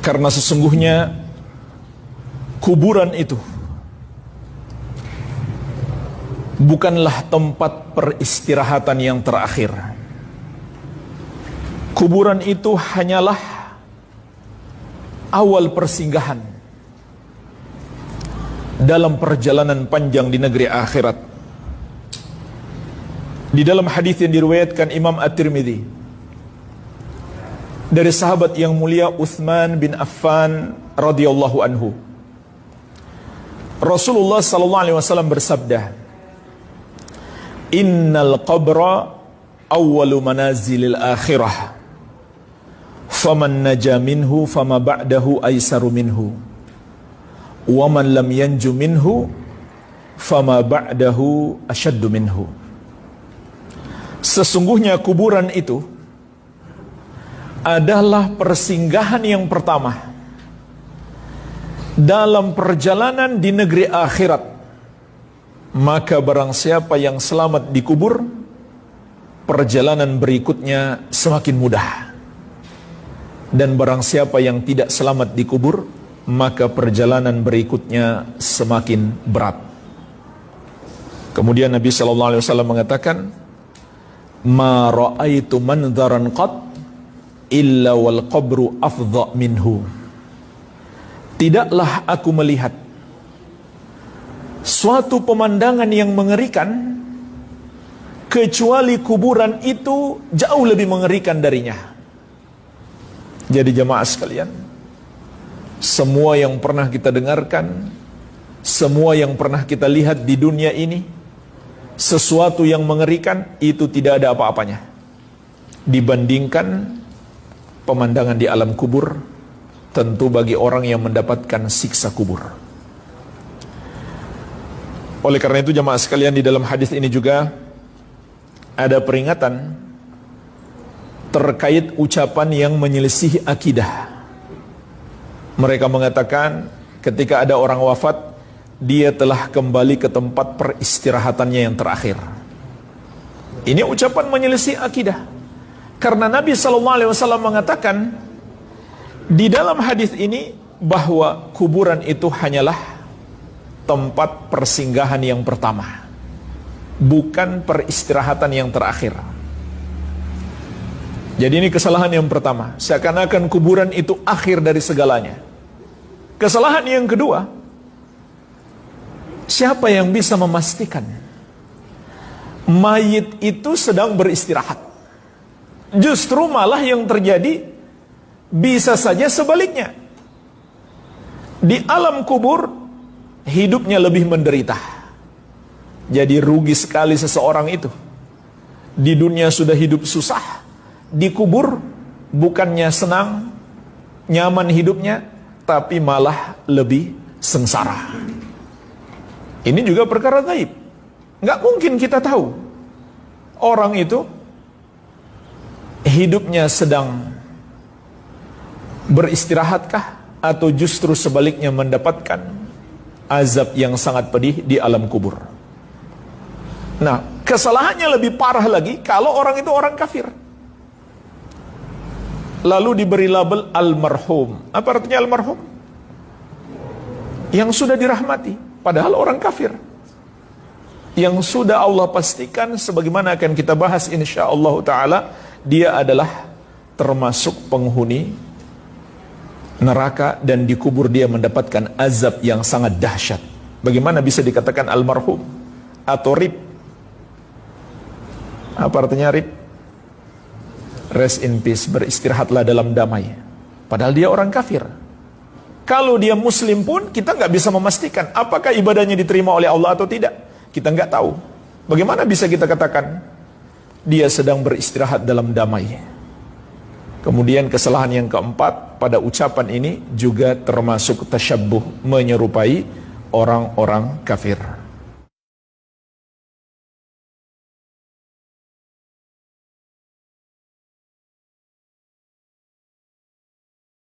Karena sesungguhnya kuburan itu bukanlah tempat peristirahatan yang terakhir. Kuburan itu hanyalah awal persinggahan dalam perjalanan panjang di negeri akhirat. Di dalam hadis yang diriwayatkan Imam At-Tirmidzi dari sahabat yang mulia Utsman bin Affan radhiyallahu anhu, Rasulullah sallallahu alaihi wasallam bersabda, "Innal qabra awwalu manazilil akhirah. Faman naja minhu fama ba'dahu aisaru minhu. Wa man lam yanju minhu fama ba'dahu asyaddu minhu." Sesungguhnya kuburan itu adalah persinggahan yang pertama dalam perjalanan di negeri akhirat. Maka barang siapa yang selamat dikubur, perjalanan berikutnya semakin mudah. Dan barang siapa yang tidak selamat dikubur, maka perjalanan berikutnya semakin berat. Kemudian Nabi SAW mengatakan, "Ma ra'aitu manzaran qat illa wal qabru afdha minhu." Tidaklah aku melihat suatu pemandangan yang mengerikan kecuali kuburan itu jauh lebih mengerikan darinya. Jadi jamaah sekalian, semua yang pernah kita dengarkan, semua yang pernah kita lihat di dunia ini, sesuatu yang mengerikan itu tidak ada apa-apanya dibandingkan pemandangan di alam kubur, tentu bagi orang yang mendapatkan siksa kubur. Oleh karena itu jamaah sekalian, di dalam hadis ini juga ada peringatan terkait ucapan yang menyelisihi akidah. Mereka mengatakan ketika ada orang wafat, dia telah kembali ke tempat peristirahatannya yang terakhir. Ini ucapan menyelisih akidah. Karena Nabi SAW mengatakan di dalam hadis ini bahwa kuburan itu hanyalah tempat persinggahan yang pertama, bukan peristirahatan yang terakhir. Jadi ini kesalahan yang pertama, seakan-akan kuburan itu akhir dari segalanya. Kesalahan yang kedua, siapa yang bisa memastikan mayit itu sedang beristirahat? Justru malah yang terjadi bisa saja sebaliknya. Di alam kubur hidupnya lebih menderita. Jadi rugi sekali seseorang itu. Di dunia sudah hidup susah, di kubur bukannya senang, nyaman hidupnya, tapi malah lebih sengsara. Ini juga perkara gaib. Nggak mungkin kita tahu orang itu hidupnya sedang beristirahatkah atau justru sebaliknya mendapatkan azab yang sangat pedih di alam kubur. Nah, kesalahannya lebih parah lagi kalau orang itu orang kafir, lalu diberi label almarhum. Apa artinya almarhum? Yang sudah dirahmati, padahal orang kafir. Yang sudah Allah pastikan, sebagaimana akan kita bahas insyaallah ta'ala, dia adalah termasuk penghuni neraka dan dikubur dia mendapatkan azab yang sangat dahsyat. Bagaimana bisa dikatakan almarhum atau rib? Apa artinya rib? Rest in peace, beristirahatlah dalam damai. Padahal dia orang kafir. Kalau dia muslim pun kita nggak bisa memastikan apakah ibadahnya diterima oleh Allah atau tidak. Kita nggak tahu. Bagaimana bisa kita katakan dia sedang beristirahat dalam damai? Kemudian kesalahan yang keempat pada ucapan ini juga termasuk tasyabbuh, menyerupai orang-orang kafir.